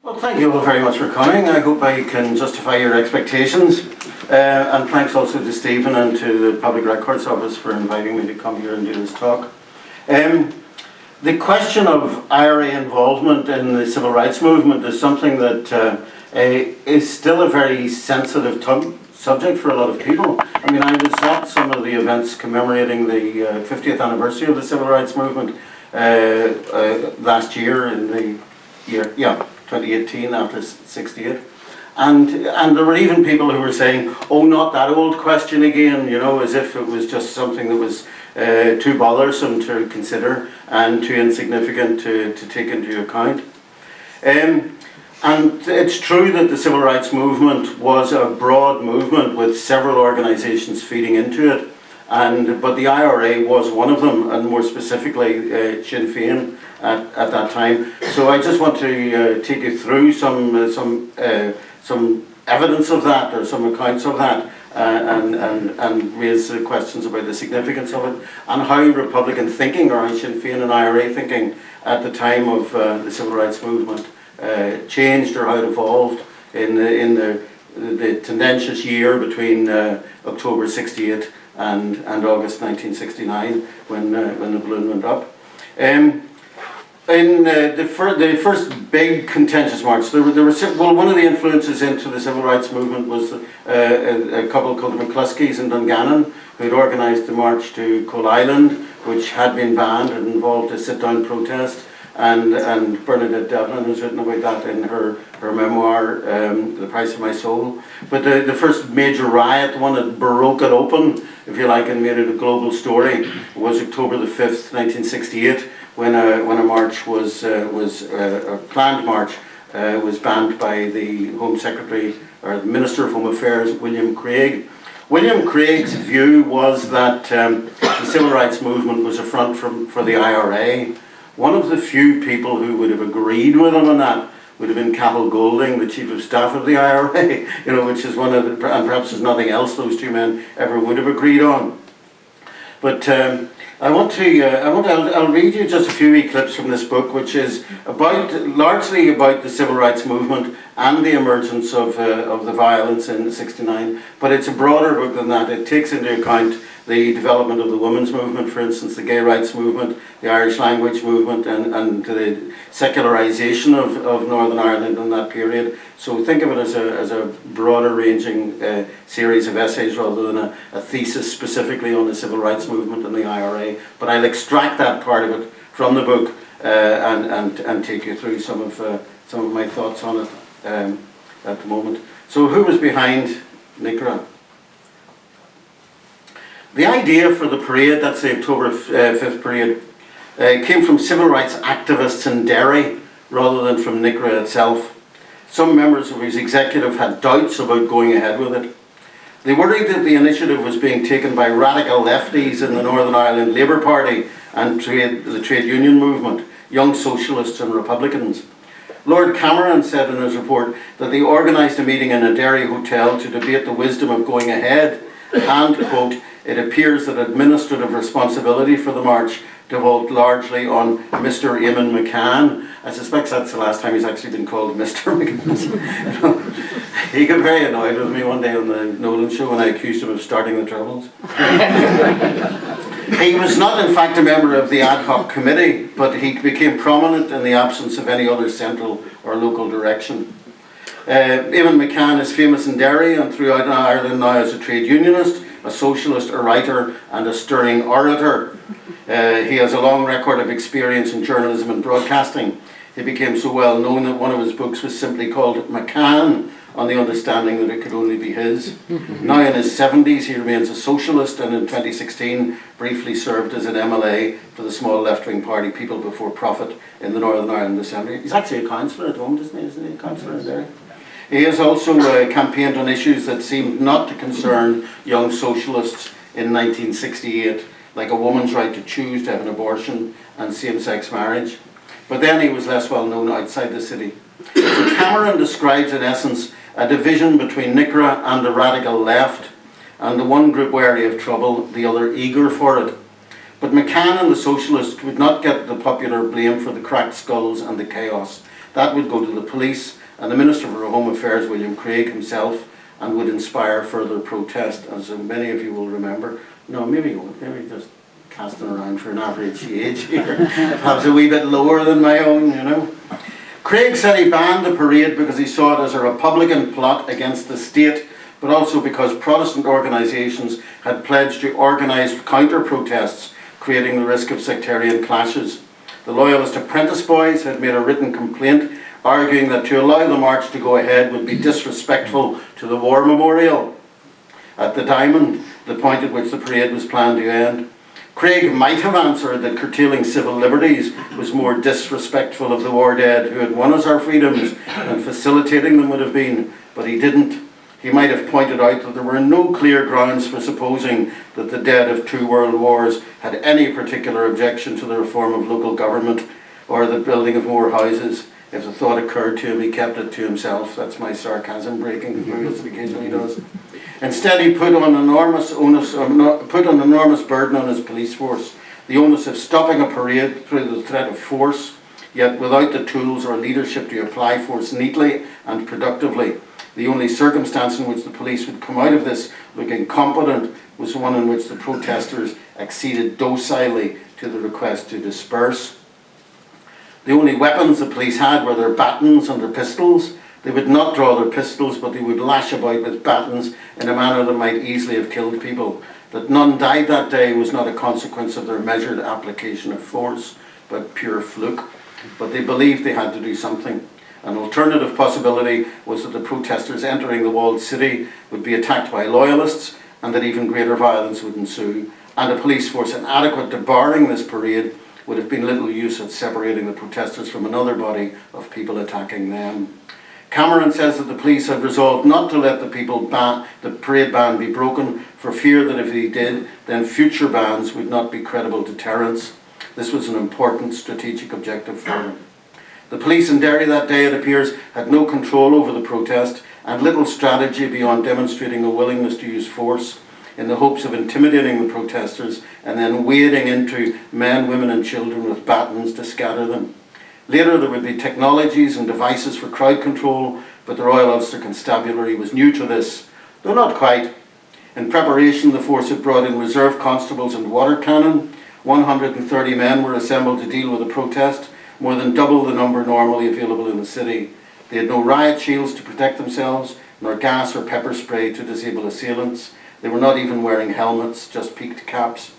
Well, thank you all very much for coming. I hope I can justify your expectations. And thanks also to Stephen and to the Public Records Office for inviting me to come here and do this talk. The question of IRA involvement in the civil rights movement is something that is still a very sensitive subject for a lot of people. I mean, I was at some of the events commemorating the 50th anniversary of the civil rights movement last year in the year, 2018, after 68. And there were even people who were saying, oh, not that old question again, you know, as if it was just something that was too bothersome to consider and too insignificant to take into account. And it's true that the civil rights movement was a broad movement with several organisations feeding into it, but the IRA was one of them, and more specifically Sinn Féin at that time. So I just want to take you through some evidence of that, or some accounts of that, and raise questions about the significance of it, and how Republican thinking, or Sinn Féin and IRA thinking at the time of the civil rights movement changed, or how it evolved in the tendentious year between October 68 and August 1969, when the balloon went up. In the first big contentious march, one of the influences into the civil rights movement was a couple called the McCluskeys in Dungannon, who had organised the march to Coal Island, which had been banned and involved a sit-down protest. And Bernadette Devlin has written about that in her memoir, The Price of My Soul. But the first major riot, the one that broke it open, if you like, and made it a global story, was October the 5th, 1968, when a march was a planned march, was banned by the Home Secretary, or the Minister of Home Affairs, William Craig. William Craig's view was that the civil rights movement was a front for the IRA. One of the few people who would have agreed with him on that would have been Cathal Golding, the Chief of Staff of the IRA, you know, which is one of the, and perhaps there's nothing else those two men ever would have agreed on. But I'll read you just a few wee clips from this book, which is largely about the civil rights movement and the emergence of the violence in '69. But it's a broader book than that. It takes into account the development of the women's movement, for instance, the gay rights movement, the Irish language movement, and the secularization of Northern Ireland in that period. So think of it as a broader ranging series of essays rather than a thesis specifically on the civil rights movement and the IRA. But I'll extract that part of it from the book and take you through some of my thoughts on it at the moment. So who was behind NICRA? The idea for the parade, that's the October 5th parade, came from civil rights activists in Derry rather than from NICRA itself. Some members of his executive had doubts about going ahead with it. They worried that the initiative was being taken by radical lefties in the Northern Ireland Labour Party and the trade union movement, young socialists and Republicans. Lord Cameron said in his report that they organised a meeting in a Derry hotel to debate the wisdom of going ahead, and, quote, it appears that administrative responsibility for the march devolved largely on Mr. Eamon McCann. I suspect that's the last time he's actually been called Mr. McCann. He got very annoyed with me one day on the Nolan show when I accused him of starting the Troubles. He was not, in fact, a member of the ad hoc committee, but he became prominent in the absence of any other central or local direction. Eamon McCann is famous in Derry and throughout Ireland now as a trade unionist, a socialist, a writer, and a stirring orator. He has a long record of experience in journalism and broadcasting. He became so well known that one of his books was simply called McCann, on the understanding that it could only be his. Now in his 70s, he remains a socialist, and in 2016 briefly served as an MLA for the small left-wing party People Before Profit in the Northern Ireland Assembly. He's actually a councillor at home, isn't he? A councillor there. He has also campaigned on issues that seemed not to concern young socialists in 1968, like a woman's right to choose to have an abortion and same-sex marriage. But then he was less well known outside the city. So Cameron describes, in essence, a division between NICRA and the radical left, and the one group wary of trouble, the other eager for it. But McCann and the socialists would not get the popular blame for the cracked skulls and the chaos. That would go to the police and the Minister for Home Affairs, William Craig himself, and would inspire further protest, as many of you will remember. No, maybe just casting around for an average age here, perhaps a wee bit lower than my own, you know. Craig said he banned the parade because he saw it as a Republican plot against the state, but also because Protestant organisations had pledged to organise counter-protests, creating the risk of sectarian clashes. The Loyalist apprentice boys had made a written complaint arguing that to allow the march to go ahead would be disrespectful to the war memorial at the Diamond, the point at which the parade was planned to end. Craig might have answered that curtailing civil liberties was more disrespectful of the war dead who had won us our freedoms than facilitating them would have been, but he didn't. He might have pointed out that there were no clear grounds for supposing that the dead of 2 world wars had any particular objection to the reform of local government or the building of more houses. If the thought occurred to him, he kept it to himself. That's my sarcasm breaking, as it occasionally does. Instead, he put an enormous burden on his police force, the onus of stopping a parade through the threat of force, yet without the tools or leadership to apply force neatly and productively. The only circumstance in which the police would come out of this looking competent was one in which the protesters acceded docilely to the request to disperse. The only weapons the police had were their batons and their pistols. They would not draw their pistols, but they would lash about with batons in a manner that might easily have killed people. That none died that day was not a consequence of their measured application of force, but pure fluke. But they believed they had to do something. An alternative possibility was that the protesters entering the walled city would be attacked by loyalists, and that even greater violence would ensue, and a police force inadequate to barring this parade would have been little use at separating the protesters from another body of people attacking them. Cameron says that the police had resolved not to let the parade ban be broken for fear that if they did, then future bans would not be credible deterrents. This was an important strategic objective for them. The police in Derry that day, it appears, had no control over the protest and little strategy beyond demonstrating a willingness to use force in the hopes of intimidating the protesters and then wading into men, women and children with batons to scatter them. Later there would be technologies and devices for crowd control, but the Royal Ulster Constabulary was new to this, though not quite. In preparation, the force had brought in reserve constables and water cannon. 130 men were assembled to deal with the protest, more than double the number normally available in the city. They had no riot shields to protect themselves, nor gas or pepper spray to disable assailants. They were not even wearing helmets, just peaked caps.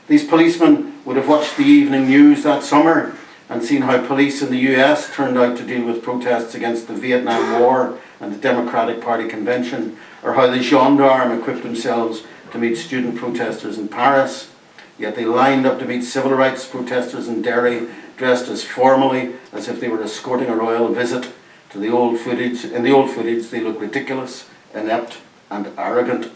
These policemen would have watched the evening news that summer and seen how police in the US turned out to deal with protests against the Vietnam War and the Democratic Party convention, or how the gendarmes equipped themselves to meet student protesters in Paris. Yet they lined up to meet civil rights protesters in Derry, dressed as formally as if they were escorting a royal visit. In the old footage, they looked ridiculous, inept, and arrogant.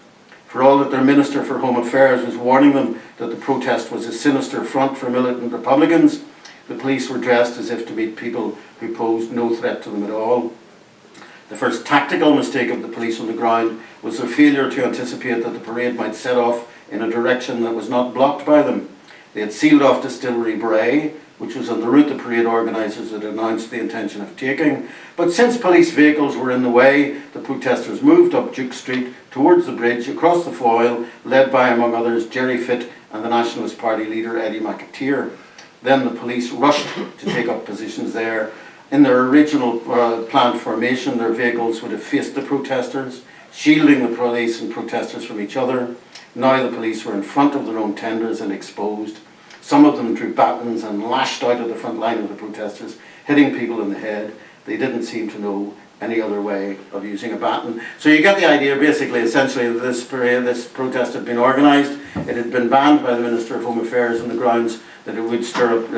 For all that their Minister for Home Affairs was warning them that the protest was a sinister front for militant Republicans, the police were dressed as if to meet people who posed no threat to them at all. The first tactical mistake of the police on the ground was their failure to anticipate that the parade might set off in a direction that was not blocked by them. They had sealed off Distillery Bray, which was on the route the parade organisers had announced the intention of taking. But since police vehicles were in the way, the protesters moved up Duke Street towards the bridge, across the Foyle, led by, among others, Jerry Fitt and the Nationalist Party leader Eddie McAteer. Then the police rushed to take up positions there. In their original planned formation, their vehicles would have faced the protesters, shielding the police and protesters from each other. Now the police were in front of their own tenders and exposed. Some of them drew batons and lashed out of the front line of the protesters, hitting people in the head. They didn't seem to know any other way of using a baton. So you get the idea, basically, essentially, that this protest had been organised. It had been banned by the Minister of Home Affairs on the grounds that it would stir up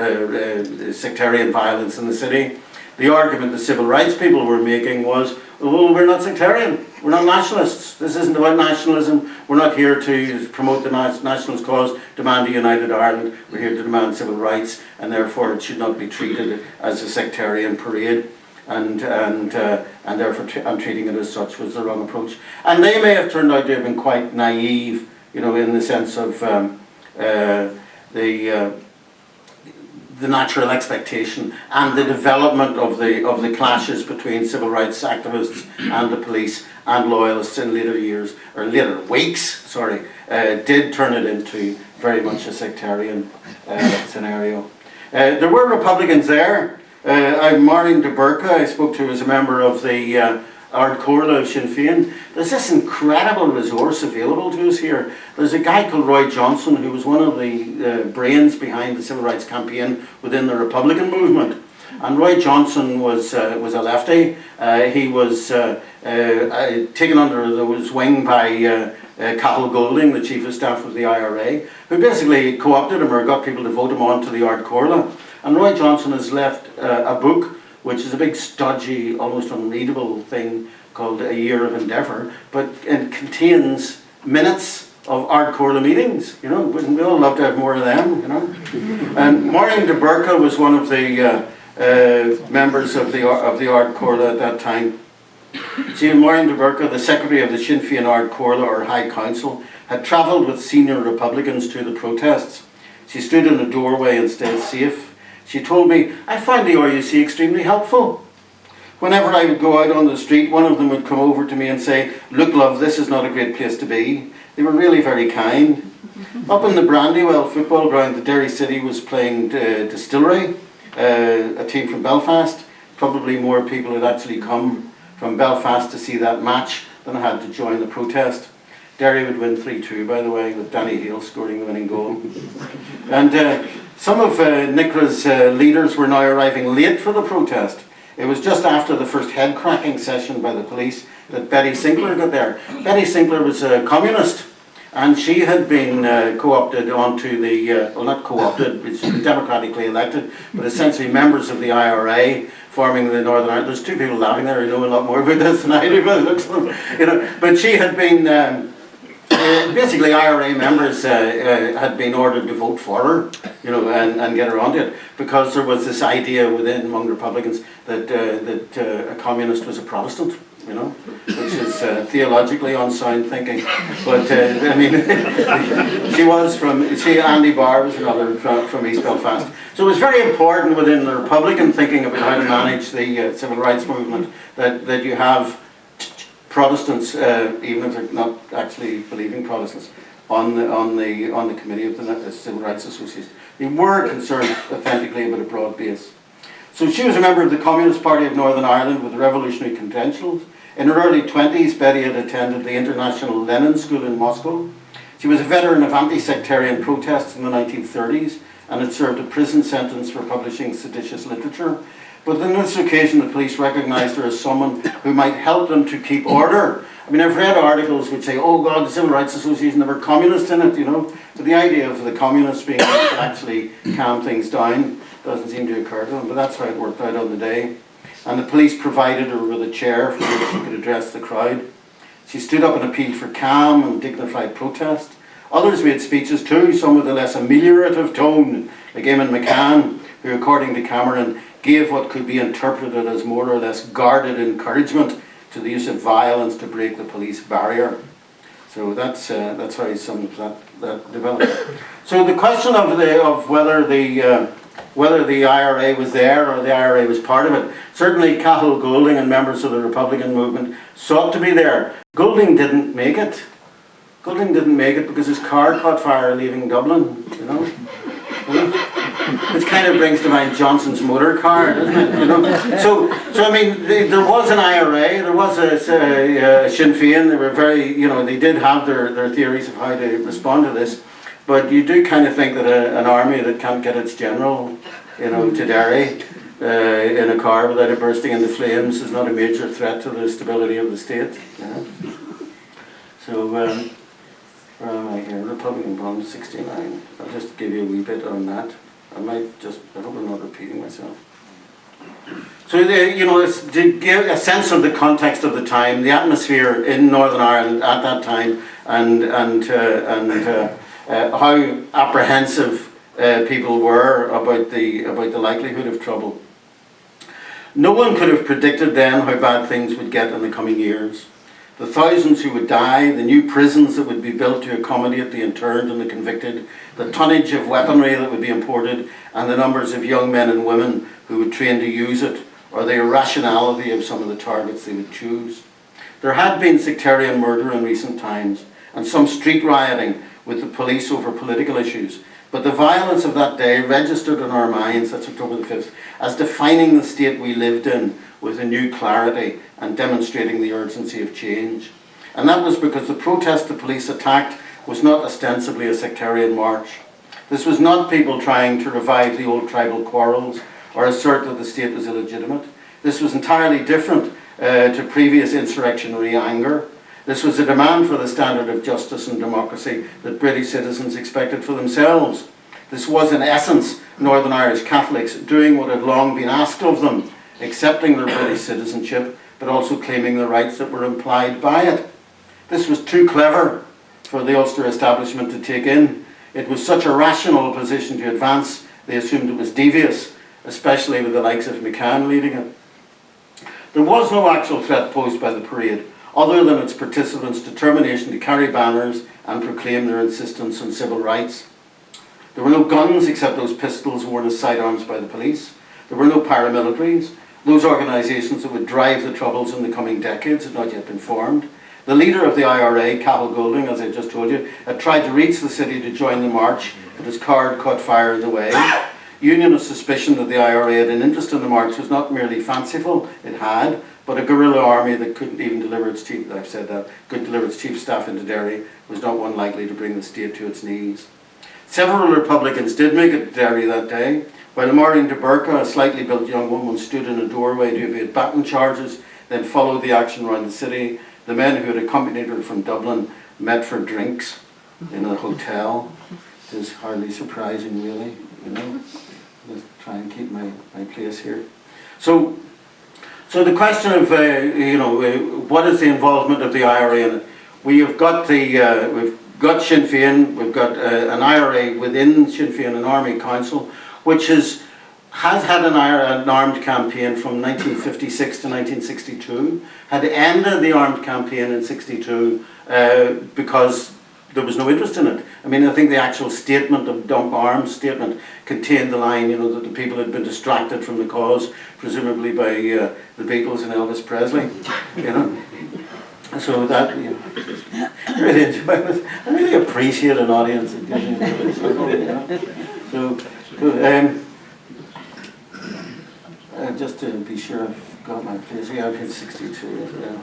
sectarian violence in the city. The argument the civil rights people were making was, well, we're not sectarian, we're not nationalists, this isn't about nationalism, we're not here to promote the nationalist cause, demand a united Ireland, we're here to demand civil rights, and therefore it should not be treated as a sectarian parade, and therefore treating it as such was the wrong approach. And they may have turned out to have been quite naive, you know, in the sense of the natural expectation and the development of the clashes between civil rights activists and the police and loyalists in later years, or later weeks, sorry, did turn it into very much a sectarian scenario. There were Republicans there. Maureen de Burka, I spoke to as a member of the Ard Comhairle of Sinn Féin. There's this incredible resource available to us here. There's a guy called Roy Johnson, who was one of the brains behind the civil rights campaign within the Republican movement. And Roy Johnson was a lefty. He was taken under his wing by Cathal Golding, the chief of staff of the IRA, who basically co-opted him or got people to vote him on to the Ard Comhairle. And Roy Johnson has left a book, which is a big stodgy, almost unreadable thing called A Year of Endeavour, but it contains minutes of Ard Comhairle meetings. You know, wouldn't we all love to have more of them, you know? And Maureen de Burka was one of the members of the Ard Comhairle at that time. See, Maureen de Burka, the secretary of the Sinn Féin Ard Comhairle, or High Council, had travelled with senior Republicans to the protests. She stood in a doorway and stayed safe. She told me, I find the RUC extremely helpful. Whenever I would go out on the street, one of them would come over to me and say, look love, this is not a great place to be. They were really very kind. Up in the Brandywell football ground, the Derry City was playing Distillery, a team from Belfast. Probably more people had actually come from Belfast to see that match than had to join the protest. Derry would win 3-2, by the way, with Danny Hale scoring the winning goal. And some of NICRA's leaders were now arriving late for the protest. It was just after the first head-cracking session by the police that Betty Sinclair got there. Betty Sinclair was a communist, and she had been co-opted onto the, well, not co-opted, she was democratically elected, but essentially members of the IRA forming the Northern Ireland. There's two people laughing there who know a lot more about this than I do, but it looks, you know. But she had been, basically IRA members had been ordered to vote for her, you know, and get her onto it, because there was this idea within among Republicans that a communist was a Protestant, you know, which is theologically unsound thinking. But I mean, Andy Barr was another from East Belfast. So it was very important within the Republican thinking about how to manage the civil rights movement that you have Protestants, even if they're not actually believing Protestants, on the committee of the Civil Rights Association. They were concerned authentically about a broad base. So she was a member of the Communist Party of Northern Ireland with revolutionary credentials. In her early 20s, Betty had attended the International Lenin School in Moscow. She was a veteran of anti-sectarian protests in the 1930s and had served a prison sentence for publishing seditious literature. But on this occasion, the police recognised her as someone who might help them to keep order. I mean, I've read articles which say, oh God, the Civil Rights Association, there were communists in it, you know. But the idea of the communists being able to actually calm things down doesn't seem to occur to them, but that's how it worked out on the day. And the police provided her with a chair for which she could address the crowd. She stood up and appealed for calm and dignified protest. Others made speeches too, some with a less ameliorative tone, like Eamon McCann, who, according to Cameron, gave what could be interpreted as more or less guarded encouragement to the use of violence to break the police barrier. So that's how some of that developed. So the question of whether the IRA was there or the IRA was part of it, certainly Cathal Golding and members of the Republican movement sought to be there. Golding didn't make it. Golding didn't make it because his car caught fire leaving Dublin, you know. Which kind of brings to mind Johnson's motor car, doesn't it? You know? So I mean, there was an IRA, there was a Sinn Féin. They were very, you know, they did have their theories of how to respond to this. But you do kind of think that an army that can't get its general, you know, to Derry in a car without it bursting into flames is not a major threat to the stability of the state. You know? So, where am I here? Republican Bond 69. I'll just give you a wee bit on that. I hope I'm not repeating myself. So, you know, it's to give a sense of the context of the time, the atmosphere in Northern Ireland at that time, and how apprehensive people were about the likelihood of trouble. No one could have predicted then how bad things would get in the coming years. The thousands who would die, the new prisons that would be built to accommodate the interned and the convicted, the tonnage of weaponry that would be imported, and the numbers of young men and women who would train to use it, or the irrationality of some of the targets they would choose. There had been sectarian murder in recent times, and some street rioting with the police over political issues, but the violence of that day registered in our minds, that's October the 5th, as defining the state we lived in with a new clarity and demonstrating the urgency of change. And that was because the protest the police attacked was not ostensibly a sectarian march. This was not people trying to revive the old tribal quarrels or assert that the state was illegitimate. This was entirely different to previous insurrectionary anger. This was a demand for the standard of justice and democracy that British citizens expected for themselves. This was, in essence, Northern Irish Catholics doing what had long been asked of them, accepting their British citizenship, but also claiming the rights that were implied by it. This was too clever for the Ulster establishment to take in. It was such a rational position to advance, they assumed it was devious, especially with the likes of McCann leading it. There was no actual threat posed by the parade, other than its participants' determination to carry banners and proclaim their insistence on civil rights. There were no guns except those pistols worn as sidearms by the police. There were no paramilitaries. Those organisations that would drive the troubles in the coming decades had not yet been formed. The leader of the IRA, Cathal Golding, as I just told you, had tried to reach the city to join the march, but his car caught fire in the way. Unionist suspicion that the IRA had an interest in the march was not merely fanciful, it had, but a guerrilla army that couldn't even deliver its chief, I've said that, couldn't deliver its chief staff into Derry was not one likely to bring the state to its knees. Several Republicans did make it to Derry that day, while Maureen de Burka, a slightly built young woman, stood in a doorway to evade baton charges, then followed the action around the city. The men who had accompanied her from Dublin met for drinks in a hotel. It is hardly surprising, really, you know. Just try and keep my place here. So the question of what is the involvement of the IRA in it? We've got Sinn Féin, we've got an IRA within Sinn Féin, an army council, which has had an armed campaign from 1956 to 1962, had ended the armed campaign in 62 because there was no interest in it. I mean, I think the actual statement of Dump Arms statement contained the line, you know, that the people had been distracted from the cause, presumably by the Beatles and Elvis Presley, you know. So that, you know, really enjoy it. I really appreciate an audience that gives me a circle, you know. Just to be sure I've got my place here, I've hit 62.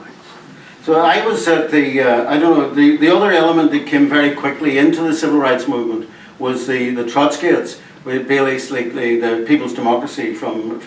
So I was at the, the other element that came very quickly into the civil rights movement was the Trotskyites, with basically the People's Democracy from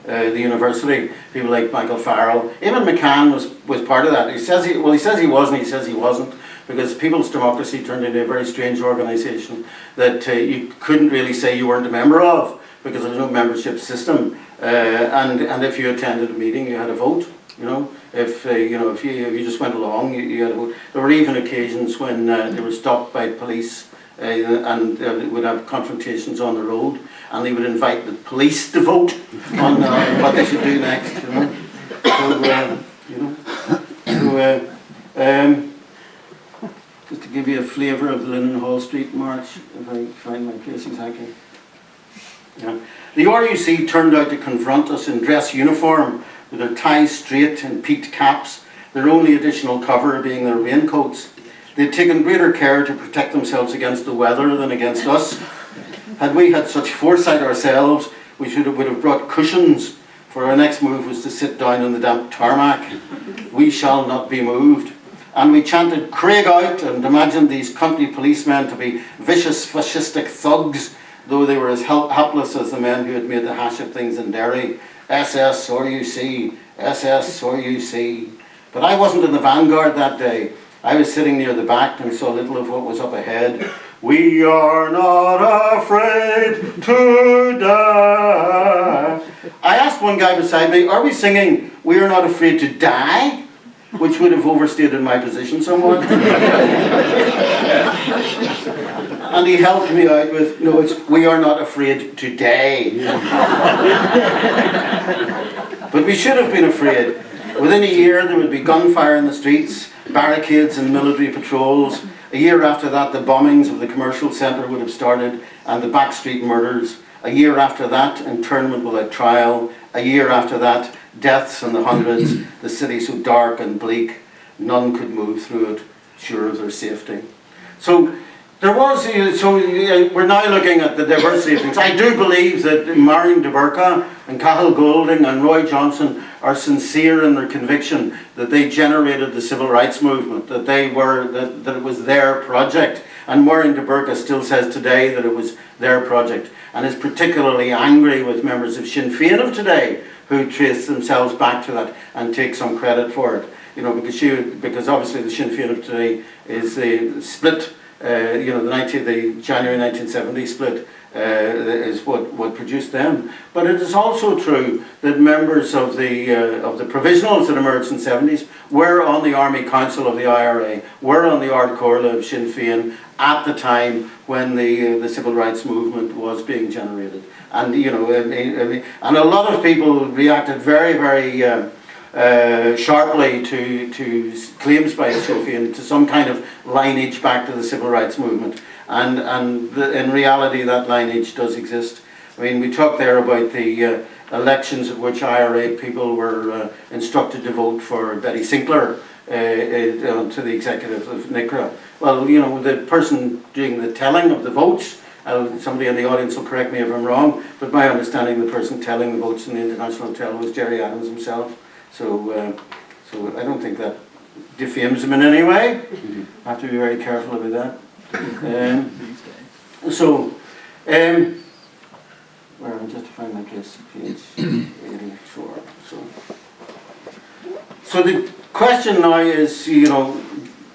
the university, people like Michael Farrell. Even McCann was part of that. He says he was and he says he wasn't, because People's Democracy turned into a very strange organisation that you couldn't really say you weren't a member of, because there was no membership system. And if you attended a meeting, you had a vote. You know, if you just went along, you had a vote. There were even occasions when they were stopped by police and would have confrontations on the road, and they would invite the police to vote on what they should do next. Just to give you a flavour of the Linden Hall Street March, if I find my place exactly. Yeah. The RUC turned out to confront us in dress uniform, with their ties straight and peaked caps, their only additional cover being their raincoats. They'd taken greater care to protect themselves against the weather than against us. Had we had such foresight ourselves, we would have brought cushions, for our next move was to sit down on the damp tarmac. We shall not be moved. And we chanted Craig out and imagined these country policemen to be vicious fascistic thugs, though they were as helpless as the men who had made the hash of things in Derry. SS or UC, SS or UC. But I wasn't in the vanguard that day. I was sitting near the back and saw little of what was up ahead. We are not afraid to die. I asked one guy beside me, are we singing We Are Not Afraid to Die? Which would have overstated my position somewhat. And he helped me out with, no, it's We Are Not Afraid Today. But we should have been afraid. Within a year there would be gunfire in the streets, barricades and military patrols. A year after that the bombings of the commercial centre would have started and the backstreet murders. A year after that, internment without trial. A year after that, deaths in the hundreds, the city so dark and bleak, none could move through it, sure of their safety. So there was, we're now looking at the diversity of things. I do believe that Marion de Burka and Cathal Golding and Roy Johnson are sincere in their conviction that they generated the civil rights movement, that it was their project. And Marion de Burka still says today that it was their project, and is particularly angry with members of Sinn Féin of today who trace themselves back to that and take some credit for it. You know, because obviously the Sinn Féin of today is the split. The January 1970 split is what produced them. But it is also true that members of the provisionals that emerged in the 70s were on the Army Council of the IRA, were on the Ard Comhairle of Sinn Féin at the time when the civil rights movement was being generated. And and a lot of people reacted very, very sharply to claims by Sinn Féin to some kind of lineage back to the civil rights movement, and in reality that lineage does exist. I mean, we talked there about the elections at which IRA people were instructed to vote for Betty Sinclair to the executive of NICRA. Well, the person doing the telling of the votes, somebody in the audience will correct me if I'm wrong, but my understanding the person telling the votes in the International Hotel was Gerry Adams himself. So I don't think that defames him in any way. I have to be very careful about that. Where am I just to find my place? Page 84. So the question now is,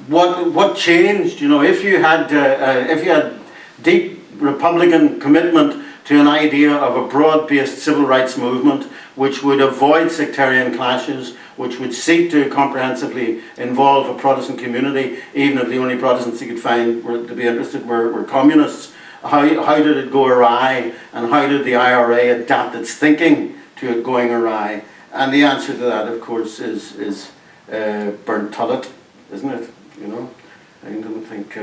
what changed? If you had deep Republican commitment to an idea of a broad-based civil rights movement, which would avoid sectarian clashes, which would seek to comprehensively involve a Protestant community, even if the only Protestants you could find to be interested were communists. How did it go awry, and how did the IRA adapt its thinking to it going awry? And the answer to that, of course, is burnt tullet, isn't it? I don't think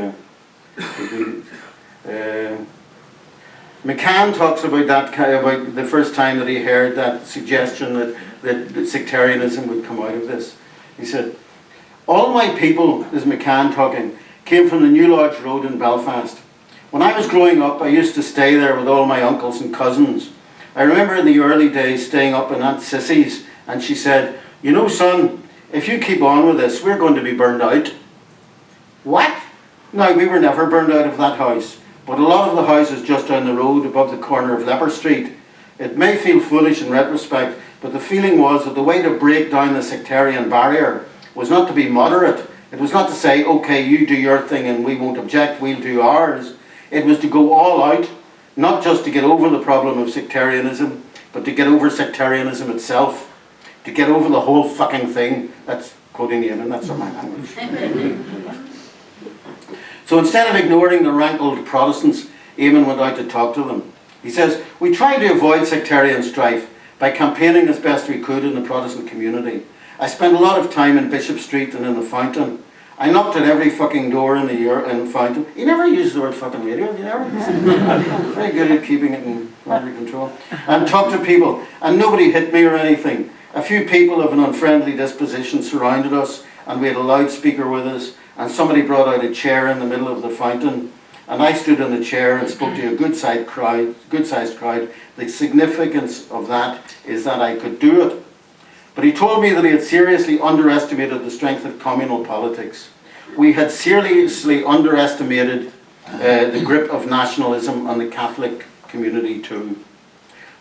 McCann talks about that, about the first time that he heard that suggestion that sectarianism would come out of this. He said, "All my people," is McCann talking, "came from the New Lodge Road in Belfast. When I was growing up, I used to stay there with all my uncles and cousins. I remember in the early days staying up in Aunt Sissy's, and she said, 'Son, if you keep on with this, we're going to be burned out.'" What? Now, we were never burned out of that house. But a lot of the houses just down the road above the corner of Leper Street. It may feel foolish in retrospect, but the feeling was that the way to break down the sectarian barrier was not to be moderate. It was not to say, okay, you do your thing and we won't object, we'll do ours. It was to go all out, not just to get over the problem of sectarianism, but to get over sectarianism itself, to get over the whole fucking thing. That's quoting Eamon, that's not my language. So instead of ignoring the rankled Protestants, Eamon went out to talk to them. He says, "We tried to avoid sectarian strife by campaigning as best we could in the Protestant community. I spent a lot of time in Bishop Street and in the Fountain. I knocked at every fucking door in the Fountain." He never used the word fucking radio, he never. Very good at keeping it under control. "And talked to people, and nobody hit me or anything. A few people of an unfriendly disposition surrounded us, and we had a loudspeaker with us, and somebody brought out a chair in the middle of the fountain, and I stood in the chair and spoke to a good-sized crowd. The significance of that is that I could do it. But he told me that he had seriously underestimated the strength of communal politics. We had seriously underestimated the grip of nationalism on the Catholic community too.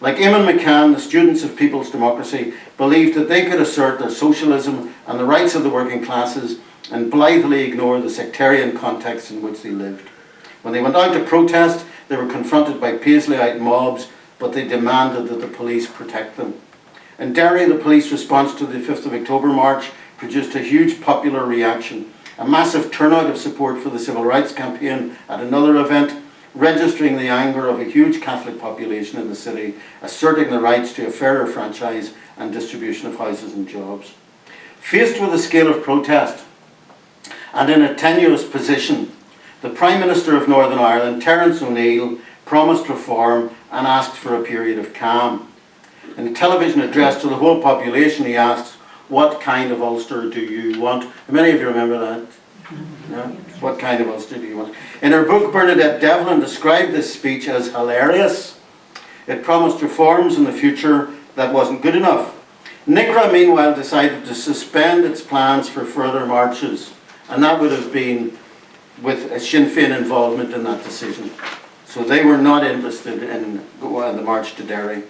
Like Eamon McCann, the students of People's Democracy believed that they could assert their socialism and the rights of the working classes and blithely ignore the sectarian context in which they lived. When they went out to protest, they were confronted by Paisleyite mobs, but they demanded that the police protect them. In Derry, the police response to the 5th of October march produced a huge popular reaction, a massive turnout of support for the civil rights campaign at another event, registering the anger of a huge Catholic population in the city, asserting the rights to a fairer franchise and distribution of houses and jobs. Faced with a scale of protest and in a tenuous position, the Prime Minister of Northern Ireland, Terence O'Neill, promised reform and asked for a period of calm. In a television address to the whole population, he asks, "What kind of Ulster do you want?" How many of you remember that? No? What kind of Ulster do you want? In her book, Bernadette Devlin described this speech as hilarious. It promised reforms in the future that wasn't good enough. NICRA, meanwhile, decided to suspend its plans for further marches, and that would have been with a Sinn Féin involvement in that decision. So they were not interested in the march to Derry.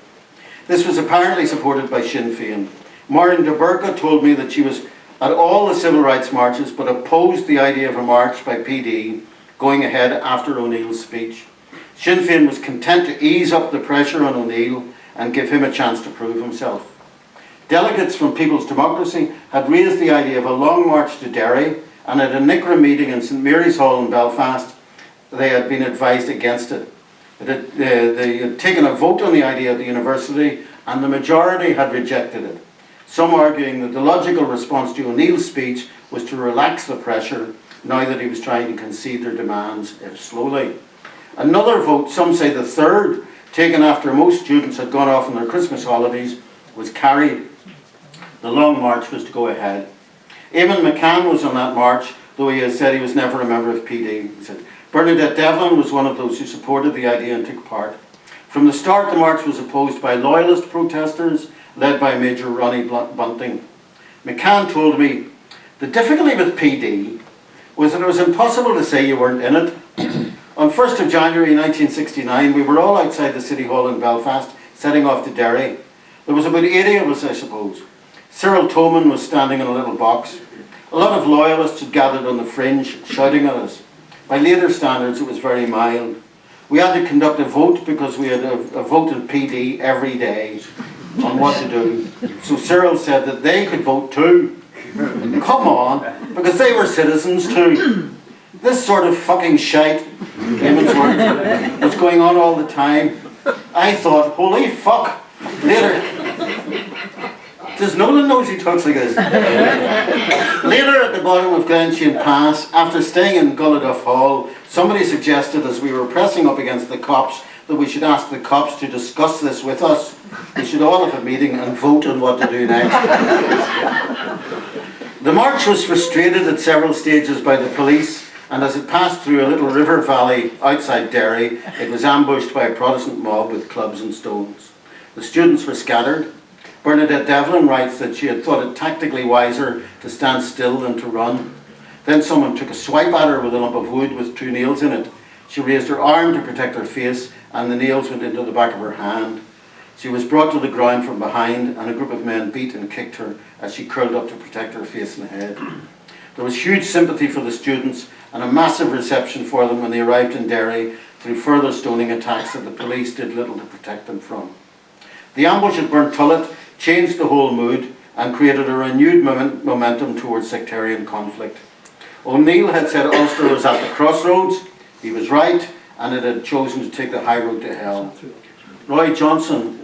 This was apparently supported by Sinn Féin. Maureen de Burca told me that she was at all the civil rights marches but opposed the idea of a march by PD going ahead after O'Neill's speech. Sinn Féin was content to ease up the pressure on O'Neill and give him a chance to prove himself. Delegates from People's Democracy had raised the idea of a long march to Derry, and at a NICRA meeting in St Mary's Hall in Belfast, they had been advised against it. They had taken a vote on the idea at the university, and the majority had rejected it. Some arguing that the logical response to O'Neill's speech was to relax the pressure now that he was trying to concede their demands, if slowly. Another vote, some say the third, taken after most students had gone off on their Christmas holidays, was carried. The long march was to go ahead. Eamon McCann was on that march, though he has said he was never a member of PD. He said Bernadette Devlin was one of those who supported the idea and took part. From the start, the march was opposed by loyalist protesters, led by Major Ronnie Bunting. McCann told me, "The difficulty with PD was that it was impossible to say you weren't in it. On 1st of January 1969, we were all outside the City Hall in Belfast, setting off to Derry. There was about 80 of us, I suppose. Cyril Toman was standing in a little box. A lot of loyalists had gathered on the fringe, shouting at us. By later standards, it was very mild. We had to conduct a vote because we had a vote in PD every day on what to do. So Cyril said that they could vote too. Come on, because they were citizens too. This sort of fucking shite was going on all the time. I thought, holy fuck, later. Does Nolan knows he talks like this? Later at the bottom of Glensheen Pass, after staying in Gulliduff Hall, somebody suggested as we were pressing up against the cops that we should ask the cops to discuss this with us. We should all have a meeting and vote on what to do next. The march was frustrated at several stages by the police, and as it passed through a little river valley outside Derry, it was ambushed by a Protestant mob with clubs and stones. The students were scattered. Bernadette Devlin writes that she had thought it tactically wiser to stand still than to run. Then someone took a swipe at her with a lump of wood with 2 nails in it. She raised her arm to protect her face, and the nails went into the back of her hand. She was brought to the ground from behind, and a group of men beat and kicked her as she curled up to protect her face and head. There was huge sympathy for the students and a massive reception for them when they arrived in Derry through further stoning attacks that the police did little to protect them from. The ambush at Burntullet changed the whole mood and created a renewed momentum towards sectarian conflict. O'Neill had said Ulster was at the crossroads. He was right, and it had chosen to take the high road to hell. Roy Johnson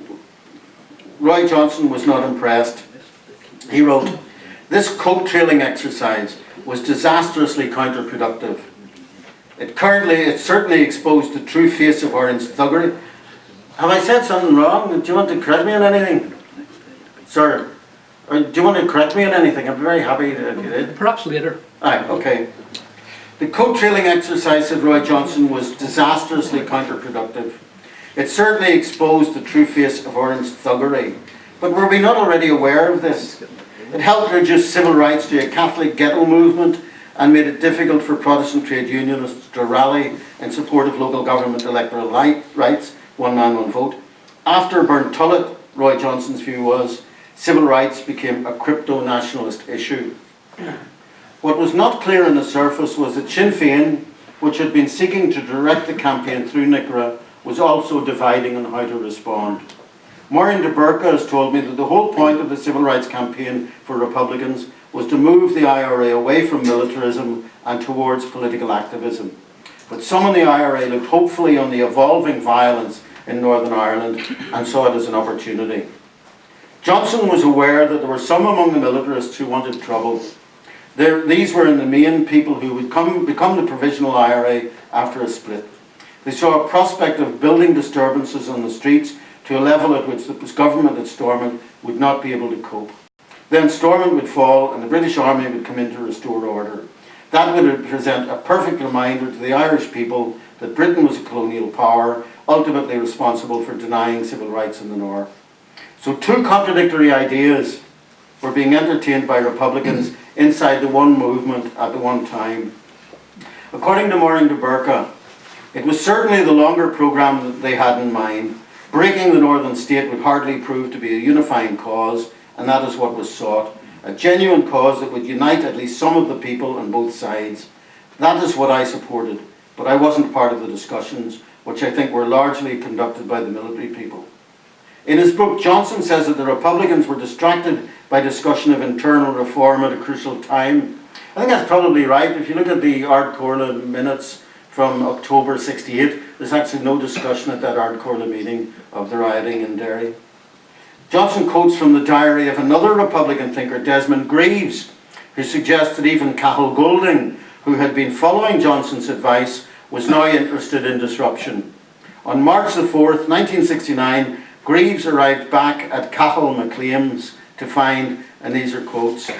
was not impressed. He wrote, "This coat trailing exercise was disastrously counterproductive. It certainly exposed the true face of Orange thuggery." Have I said something wrong? Do you want to correct me on anything? Sir, do you want to correct me on anything? I'd be very happy if you did. Perhaps later. Aye, okay. The coat trailing exercise, said Roy Johnson, was disastrously counterproductive. It certainly exposed the true face of Orange thuggery. But were we not already aware of this? It helped reduce civil rights to a Catholic ghetto movement and made it difficult for Protestant trade unionists to rally in support of local government electoral rights, one man, one vote. After Burntullet, Roy Johnson's view was, civil rights became a crypto-nationalist issue. What was not clear on the surface was that Sinn Féin, which had been seeking to direct the campaign through NICRA, was also dividing on how to respond. Maureen de Burca has told me that the whole point of the civil rights campaign for Republicans was to move the IRA away from militarism and towards political activism. But some in the IRA looked hopefully on the evolving violence in Northern Ireland and saw it as an opportunity. Johnson was aware that there were some among the militarists who wanted trouble. These were in the main people who would become the Provisional Ira after a split. They saw a prospect of building disturbances on the streets to a level at which the government at Stormont would not be able to cope. Then Stormont would fall and the British Army would come in to restore order. That would present a perfect reminder to the Irish people that Britain was a colonial power, ultimately responsible for denying civil rights in the North. So two contradictory ideas were being entertained by Republicans inside the one movement at the one time. According to Maureen de Burca, it was certainly the longer programme that they had in mind. Breaking the Northern state would hardly prove to be a unifying cause, and that is what was sought. A genuine cause that would unite at least some of the people on both sides. That is what I supported, but I wasn't part of the discussions, which I think were largely conducted by the military people. In his book, Johnson says that the Republicans were distracted by discussion of internal reform at a crucial time. I think that's probably right. If you look at the Ard Corla minutes from October 68, there's actually no discussion at that Ard Corla meeting of the rioting in Derry. Johnson quotes from the diary of another Republican thinker, Desmond Greaves, who suggests that even Cathal Golding, who had been following Johnson's advice, was now interested in disruption. On March the 4th, 1969, Greaves arrived back at Cathal MacLean's to find, and these are quotes,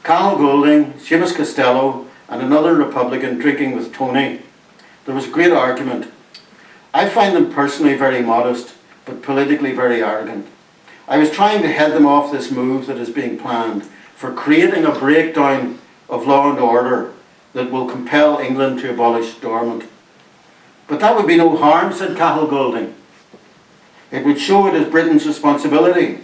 Cathal Golding, Seamus Costello, and another Republican drinking with Tony. There was a great argument. I find them personally very modest, but politically very arrogant. I was trying to head them off this move that is being planned for creating a breakdown of law and order that will compel England to abolish Stormont. But that would be no harm, said Cathal Golding. It would show it as Britain's responsibility.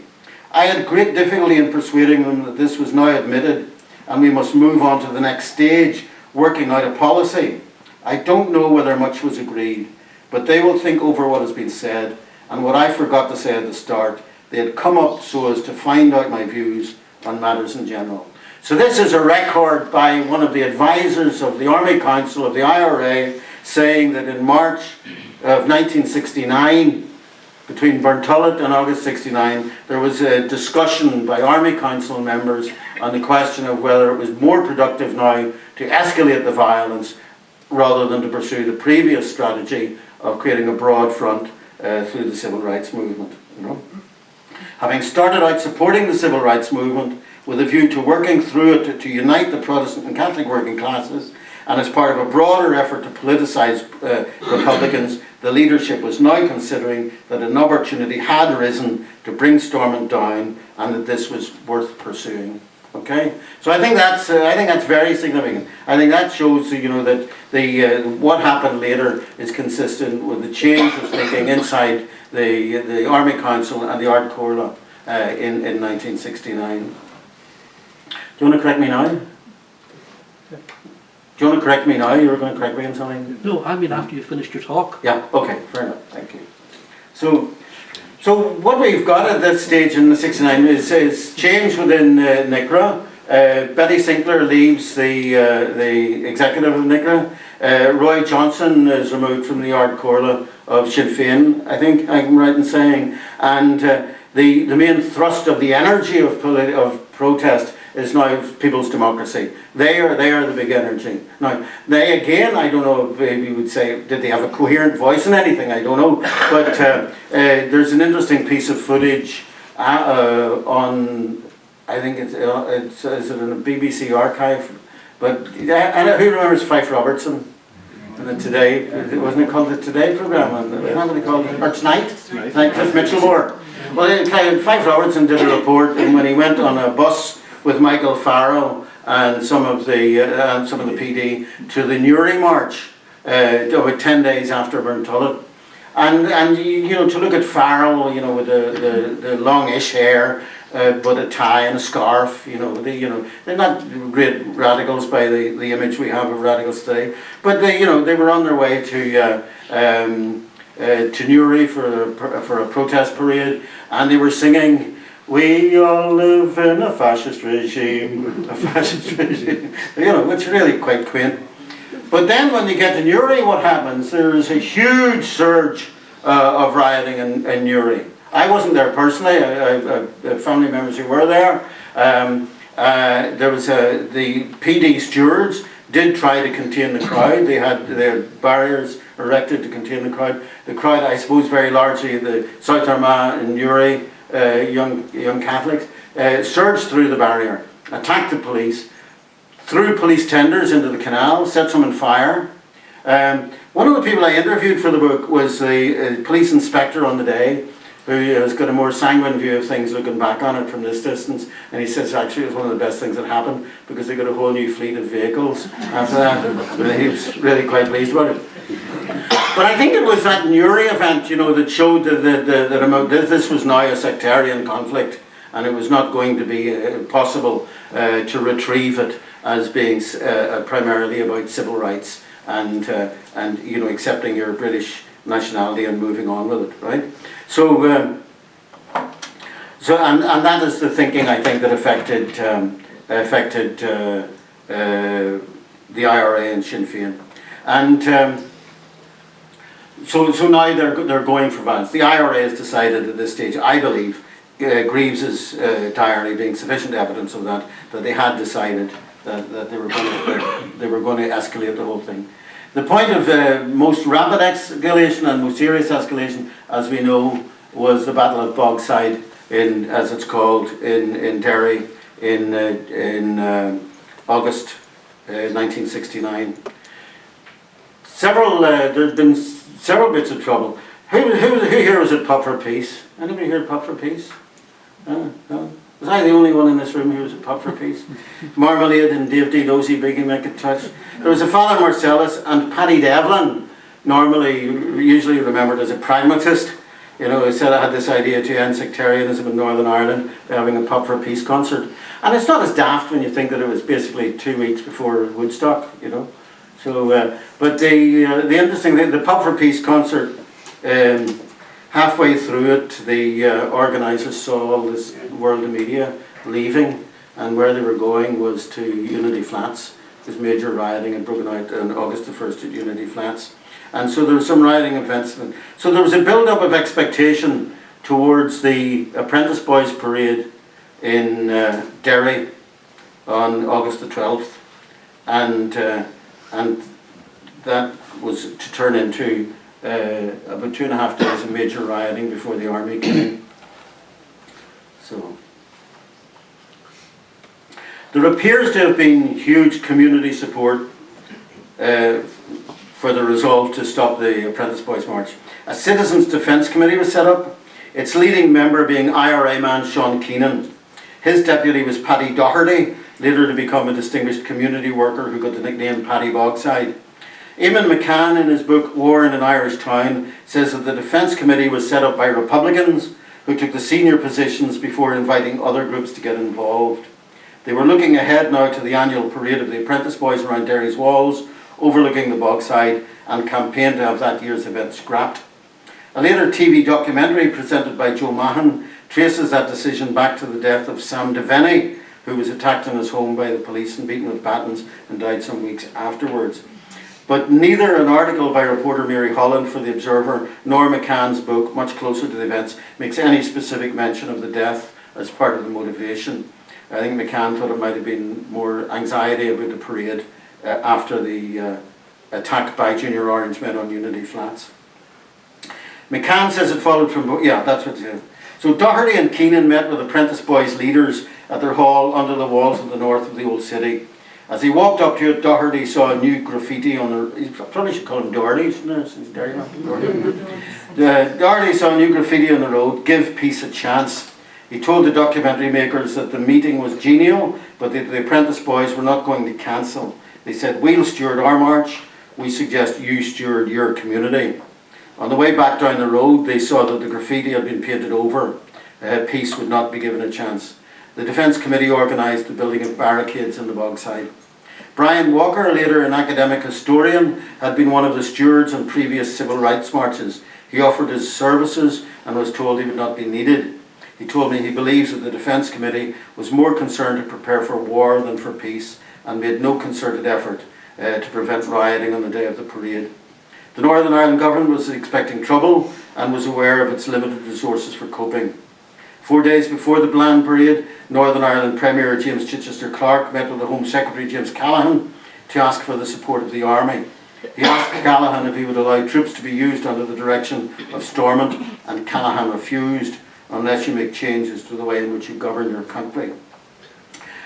I had great difficulty in persuading them that this was now admitted and we must move on to the next stage, working out a policy. I don't know whether much was agreed, but they will think over what has been said, and what I forgot to say at the start, they had come up so as to find out my views on matters in general. So this is a record by one of the advisors of the Army Council of the IRA saying that in March of 1969, between Burntullet and August 69, there was a discussion by Army Council members on the question of whether it was more productive now to escalate the violence rather than to pursue the previous strategy of creating a broad front through the civil rights movement. You know? Having started out supporting the civil rights movement with a view to working through it to unite the Protestant and Catholic working classes, and as part of a broader effort to politicise Republicans, the leadership was now considering that an opportunity had arisen to bring Stormont down, and that this was worth pursuing. Okay, so I think that's very significant. I think that shows that what happened later is consistent with the change of thinking inside the Army Council and the Ard Corla in 1969. Do you want to correct me now? Do you want to correct me now? You were going to correct me on something? No, I mean after you finished your talk. Yeah, okay, fair enough, thank you. So what we've got at this stage in the 69 is change within NICRA. Betty Sinclair leaves the executive of NICRA. Roy Johnson is removed from the Ard Corla of Sinn Féin, I think I'm right in saying. And the main thrust of the energy of protest is now People's Democracy. They are the big energy. Now, they again, I don't know if you would say, did they have a coherent voice in anything? I don't know. But there's an interesting piece of footage on, I think is it in a BBC archive? But and who remembers Fife Robertson? And the Today, wasn't it called the Today programme? Wasn't that what they called it? Or Tonight? Cliff Mitchellmore. Well, Fife Robertson did a report, and when he went on a bus with Michael Farrell and some of the PD to the Newry March, about 10 days after Burntullet, and to look at Farrell, with the longish hair, but a tie and a scarf, they're not great radicals by the image we have of radicals today, but they were on their way to Newry for a protest parade, and they were singing, "We all live in a fascist regime," which really quite quaint. But then when you get to Newry, what happens? There is a huge surge of rioting in Newry. I wasn't there personally. I have family members who were there. There was the PD stewards did try to contain the crowd. They had their barriers erected to contain the crowd. The crowd, I suppose, very largely the South Armagh and Newry young Catholics, surged through the barrier, attacked the police, threw police tenders into the canal, set some on fire. One of the people I interviewed for the book was the police inspector on the day, who has got a more sanguine view of things looking back on it from this distance, and he says actually it was one of the best things that happened because they got a whole new fleet of vehicles after that. He was really quite pleased about it. But I think it was that Newry event, you know, that showed that this was now a sectarian conflict, and it was not going to be possible to retrieve it as being primarily about civil rights and you know, accepting your British nationality and moving on with it, right? So and that is the thinking, I think, that affected the IRA and Sinn Féin, and so now they're going for violence. The IRA has decided at this stage, I believe, Greaves's diary being sufficient evidence of that they had decided that they were going to escalate the whole thing. The point of most rapid escalation and most serious escalation, as we know, was the Battle of Bogside, as it's called, in Derry in August 1969. There's been several bits of trouble. Who here was at Pub for Peace? Anybody here at Pub for Peace? No? Was I the only one in this room who was at Pub for Peace? Marmalade and Dave D. Dozy begging me to touch. There was a Father Marcellus and Paddy Devlin, usually remembered as a pragmatist, you know, who said I had this idea to end sectarianism in Northern Ireland by having a Pub for Peace concert. And it's not as daft when you think that it was basically 2 weeks before Woodstock, you know. So, but the interesting thing, the Pub for Peace concert, halfway through it, the organisers saw all this world of media leaving, and where they were going was to Unity Flats. This major rioting had broken out on August the 1st at Unity Flats. And so there was some rioting events. So there was a build-up of expectation towards the Apprentice Boys Parade in Derry on August the 12th. And that was to turn into about 2.5 days of major rioting before the army came in. So there appears to have been huge community support for the resolve to stop the Apprentice Boys March. A Citizens Defence Committee was set up, its leading member being IRA man Sean Keenan. His deputy was Paddy O'Doherty, later to become a distinguished community worker who got the nickname Paddy Bogside. Eamon McCann, in his book War in an Irish Town, says that the Defence Committee was set up by Republicans who took the senior positions before inviting other groups to get involved. They were looking ahead now to the annual parade of the Apprentice Boys around Derry's walls, overlooking the Bogside, and campaigned to have that year's event scrapped. A later TV documentary presented by Joe Mahan traces that decision back to the death of Sam Devaney, who was attacked in his home by the police and beaten with batons and died some weeks afterwards. But neither an article by reporter Mary Holland for The Observer nor McCann's book, much closer to the events, makes any specific mention of the death as part of the motivation. I think McCann thought it might have been more anxiety about the parade after the attack by Junior Orange men on Unity Flats. McCann says it followed from, yeah, that's what it is. So Doherty and Keenan met with Apprentice Boys leaders at their hall under the walls of the north of the old city. As he walked up to it, Doherty saw a new graffiti on the, you probably should call him Doherty, shouldn't I? Since Derry, Doherty saw a new graffiti on the road, "Give peace a chance." He told the documentary makers that the meeting was genial, but the Apprentice Boys were not going to cancel. They said, "We'll steward our march, we suggest you steward your community." On the way back down the road, they saw that the graffiti had been painted over. Peace would not be given a chance. The Defence Committee organised the building of barricades in the Bogside. Brian Walker, later an academic historian, had been one of the stewards on previous civil rights marches. He offered his services and was told he would not be needed. He told me he believes that the Defence Committee was more concerned to prepare for war than for peace and made no concerted effort to prevent rioting on the day of the parade. The Northern Ireland government was expecting trouble and was aware of its limited resources for coping. 4 days before the Bland parade, Northern Ireland Premier James Chichester Clark met with the Home Secretary James Callaghan to ask for the support of the army. He asked Callaghan if he would allow troops to be used under the direction of Stormont, and Callaghan refused, unless you make changes to the way in which you govern your country.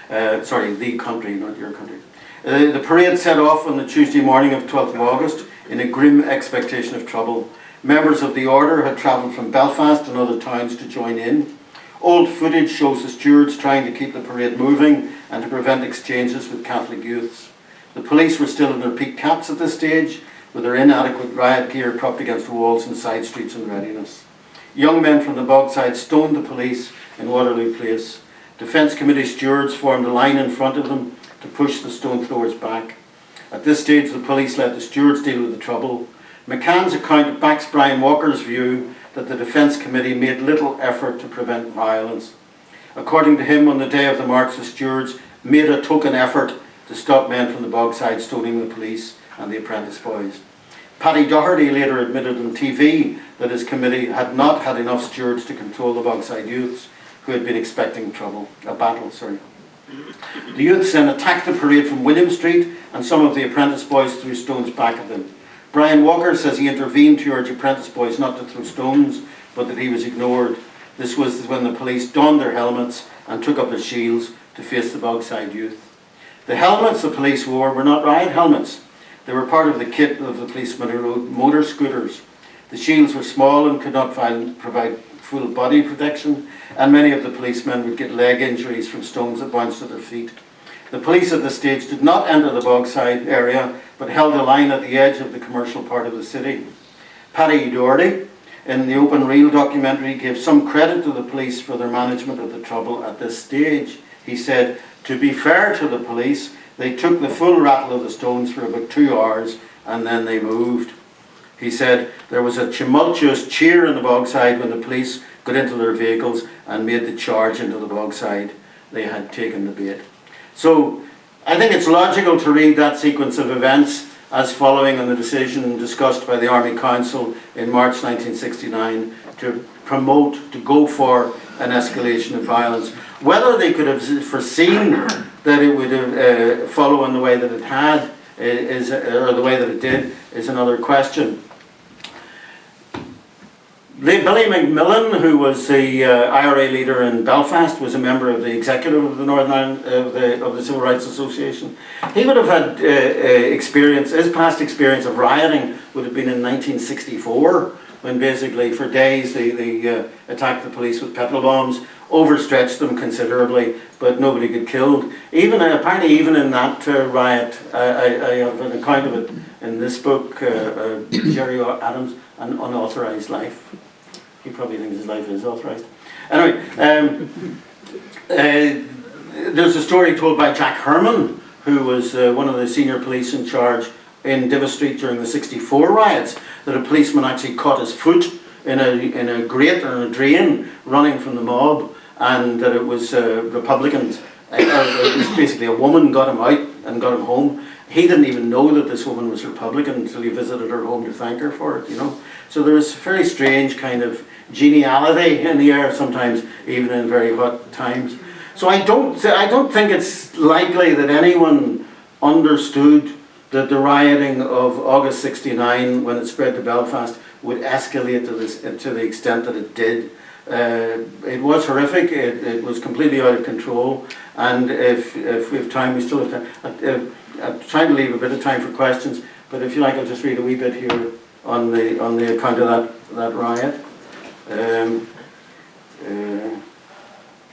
The country, not your country. The parade set off on the Tuesday morning of 12th of August in a grim expectation of trouble. Members of the order had travelled from Belfast and other towns to join in. Old footage shows the stewards trying to keep the parade moving and to prevent exchanges with Catholic youths. The police were still in their peaked caps at this stage, with their inadequate riot gear propped against walls and side streets in readiness. Young men from the Bogside stoned the police in Waterloo Place. Defence Committee stewards formed a line in front of them to push the stone throwers back. At this stage, the police let the stewards deal with the trouble. McCann's account backs Brian Walker's view that the Defence Committee made little effort to prevent violence. According to him, on the day of the march, the stewards made a token effort to stop men from the Bogside stoning the police and the apprentice boys. Paddy Doherty later admitted on TV that his committee had not had enough stewards to control the Bogside youths, who had been expecting a battle. The youths then attacked the parade from William Street, and some of the apprentice boys threw stones back at them. Brian Walker says he intervened to urge apprentice boys not to throw stones, but that he was ignored. This was when the police donned their helmets and took up their shields to face the Bogside youth. The helmets the police wore were not riot helmets. They were part of the kit of the policemen who rode motor scooters. The shields were small and could not provide full body protection, and many of the policemen would get leg injuries from stones that bounced at their feet. The police at this stage did not enter the Bogside area, but held a line at the edge of the commercial part of the city. Paddy O'Doherty, in the Open Reel documentary, gave some credit to the police for their management of the trouble at this stage. He said, "To be fair to the police, they took the full rattle of the stones for about 2 hours and then they moved." He said, "There was a tumultuous cheer in the Bogside when the police got into their vehicles and made the charge into the Bogside. They had taken the bait." So I think it's logical to read that sequence of events as following on the decision discussed by the Army Council in March 1969 to go for an escalation of violence. Whether they could have foreseen that it would follow in the way that it had, or the way that it did, is another question. Billy McMillan, who was the IRA leader in Belfast, was a member of the executive of the Northern Ireland of the Civil Rights Association. He would have had experience. His past experience of rioting would have been in 1964, when basically for days they attacked the police with petrol bombs, overstretched them considerably, but nobody got killed. Apparently even in that riot, I have an account of it in this book, Jerry Adams, An Unauthorized Life. He probably thinks his life is authorized. Anyway, there's a story told by Jack Herman, who was one of the senior police in charge in Divis Street during the '64 riots, that a policeman actually caught his foot in a grate or in a drain running from the mob, and that it was Republicans. It was basically a woman got him out and got him home. He didn't even know that this woman was Republican until he visited her home to thank her for it, So there was a very strange kind of geniality in the air sometimes, even in very hot times. So I don't think it's likely that anyone understood that the rioting of August '69, when it spread to Belfast, would escalate to the extent that it did. It was horrific. It was completely out of control. And if we have time, we still have time. I'm trying to leave a bit of time for questions, but if you like, I'll just read a wee bit here on the account of that riot,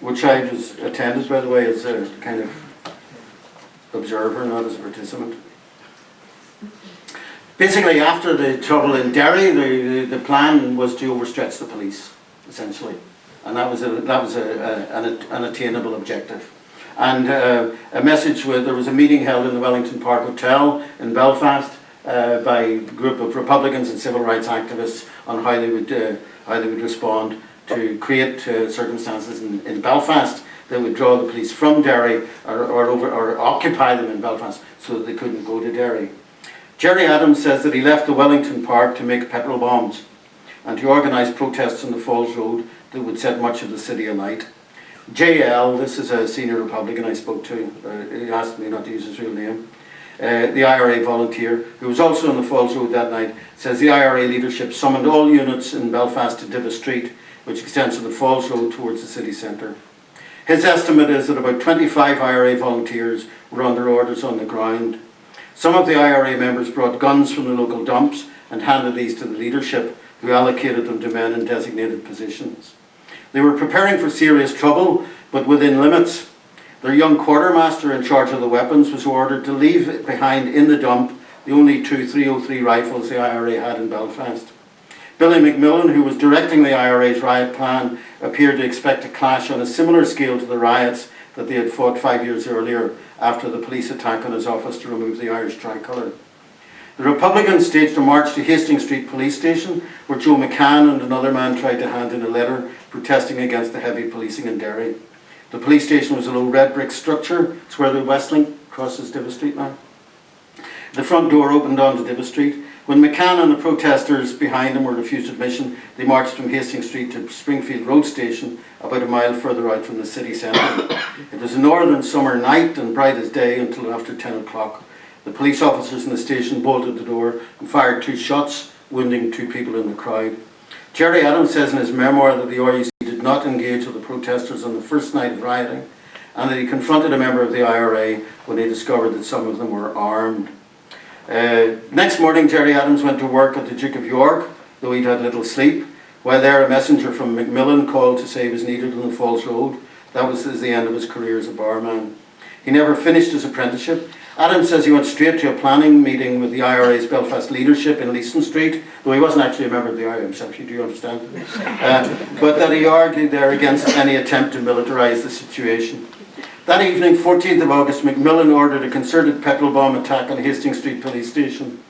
which I was attended, by the way, as a kind of observer, not as a participant. Basically, after the trouble in Derry, the plan was to overstretch the police, essentially, and that was an attainable objective. And there was a meeting held in the Wellington Park Hotel in Belfast by a group of Republicans and civil rights activists on how they would respond to create circumstances in Belfast that would draw the police from Derry or occupy them in Belfast so that they couldn't go to Derry. Jerry Adams says that he left the Wellington Park to make petrol bombs. and to organise protests on the Falls Road that would set much of the city alight. JL, this is a senior Republican I spoke to, he asked me not to use his real name, the IRA volunteer, who was also on the Falls Road that night, says the IRA leadership summoned all units in Belfast to Divis Street, which extends from the Falls Road towards the city centre. His estimate is that about 25 IRA volunteers were under orders on the ground. Some of the IRA members brought guns from the local dumps and handed these to the leadership, who allocated them to men in designated positions. They were preparing for serious trouble, but within limits. Their young quartermaster in charge of the weapons was ordered to leave behind in the dump the only two 303 rifles the IRA had in Belfast. Billy McMillan, who was directing the IRA's riot plan, appeared to expect a clash on a similar scale to the riots that they had fought 5 years earlier after the police attack on his office to remove the Irish tricolour. The Republicans staged a march to Hastings Street Police Station, where Joe McCann and another man tried to hand in a letter protesting against the heavy policing in Derry. The police station was a low red brick structure. It's where the Westlink crosses Divis Street now. The front door opened onto Divis Street. When McCann and the protesters behind him were refused admission, they marched from Hastings Street to Springfield Road Station, about a mile further out from the city centre. It was a northern summer night and bright as day until after 10 o'clock. The police officers in the station bolted the door and fired 2 shots, wounding 2 people in the crowd. Gerry Adams says in his memoir that the RUC did not engage with the protesters on the first night of rioting, and that he confronted a member of the IRA when he discovered that some of them were armed. Next morning, Gerry Adams went to work at the Duke of York, though he'd had little sleep. While there, a messenger from Macmillan called to say he was needed on the Falls Road. That was the end of his career as a barman. He never finished his apprenticeship. Adams says he went straight to a planning meeting with the IRA's Belfast leadership in Leeson Street, though he wasn't actually a member of the IRA himself, do you understand? But that he argued there against any attempt to militarise the situation. That evening, 14th of August, Macmillan ordered a concerted petrol bomb attack on Hastings Street Police Station.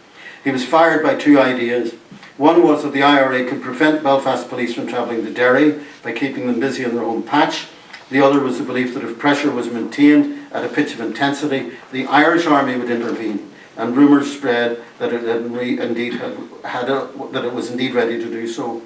He was fired by 2 ideas. One was that the IRA could prevent Belfast police from travelling to Derry by keeping them busy on their own patch. The other was the belief that if pressure was maintained at a pitch of intensity, the Irish army would intervene, and rumours spread that it was indeed ready to do so.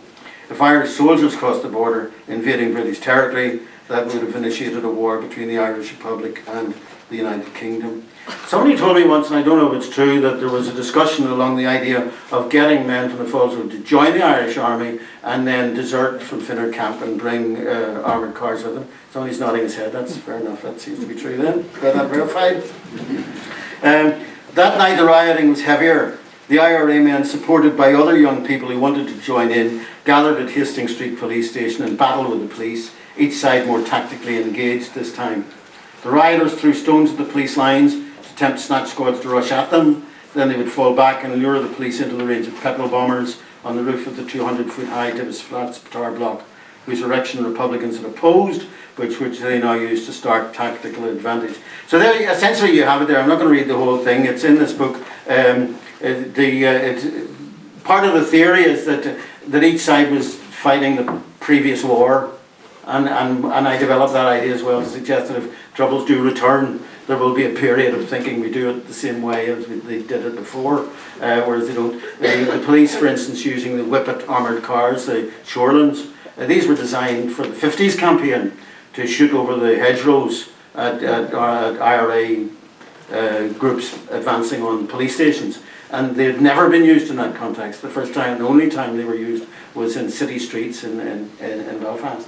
If Irish soldiers crossed the border, invading British territory, that would have initiated a war between the Irish Republic and the United Kingdom. Somebody told me once, and I don't know if it's true, that there was a discussion along the idea of getting men from the Falls Road to join the Irish Army and then desert from Finner Camp and bring armoured cars with them. Somebody's nodding his head. That's fair enough. That seems to be true then. Got that verified? That night the rioting was heavier. The IRA men, supported by other young people who wanted to join in, gathered at Hastings Street Police Station and battled with the police, each side more tactically engaged this time. The rioters threw stones at the police lines to tempt snatch squads to rush at them. Then they would fall back and lure the police into the range of petrol bombers on the roof of the 200-foot-high Divis Flats tower block, whose erection Republicans had opposed, which they now use to start tactical advantage. So there, essentially you have it there. I'm not going to read the whole thing. It's in this book. Part of the theory is that each side was fighting the previous war, and I developed that idea as well to suggest that if troubles do return, there will be a period of thinking we do it the same way as they did it before, whereas they don't. The police, for instance, using the Whippet armoured cars, the Shorelands, these were designed for the 50s campaign to shoot over the hedgerows at IRA groups advancing on police stations. And they had never been used in that context. The first time, the only time they were used was in city streets in Belfast.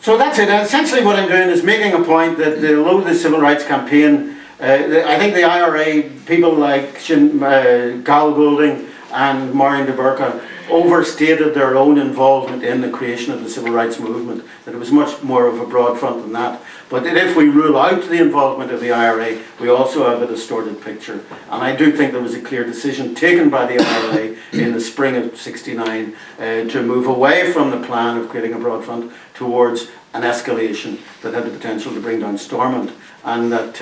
So that's it. Essentially what I'm doing is making a point that although the civil rights campaign, I think the IRA, people like Gal Goulding and Maureen de Burka, overstated their own involvement in the creation of the civil rights movement, that it was much more of a broad front than that. But that if we rule out the involvement of the IRA, we also have a distorted picture. And I do think there was a clear decision taken by the IRA in the spring of '69 to move away from the plan of creating a broad front towards an escalation that had the potential to bring down Stormont, and that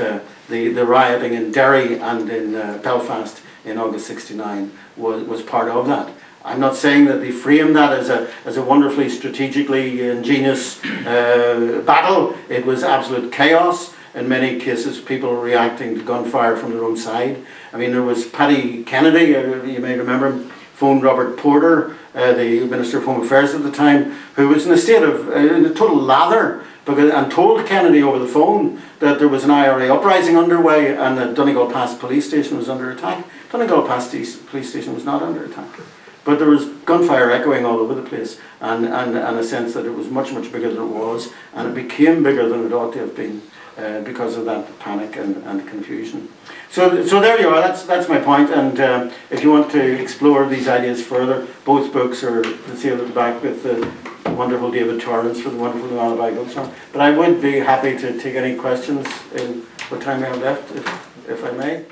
the rioting in Derry and in Belfast in August '69 was part of that. I'm not saying that they framed that as a wonderfully strategically ingenious battle. It was absolute chaos. In many cases, people reacting to gunfire from their own side. I mean, there was Paddy Kennedy, you may remember him, phoned Robert Porter, the Minister of Home Affairs at the time, who was in a state of total lather, and told Kennedy over the phone that there was an IRA uprising underway and that Donegal Pass police station was under attack. Donegal Pass police station was not under attack. But there was gunfire echoing all over the place, and a sense that it was much, much bigger than it was, and it became bigger than it ought to have been because of that panic and confusion. So there you are, that's my point, and if you want to explore these ideas further, both books are sealed at the back with the wonderful David Torrance for the wonderful Malachi O'Doherty. But I would be happy to take any questions in what time I have left, if I may.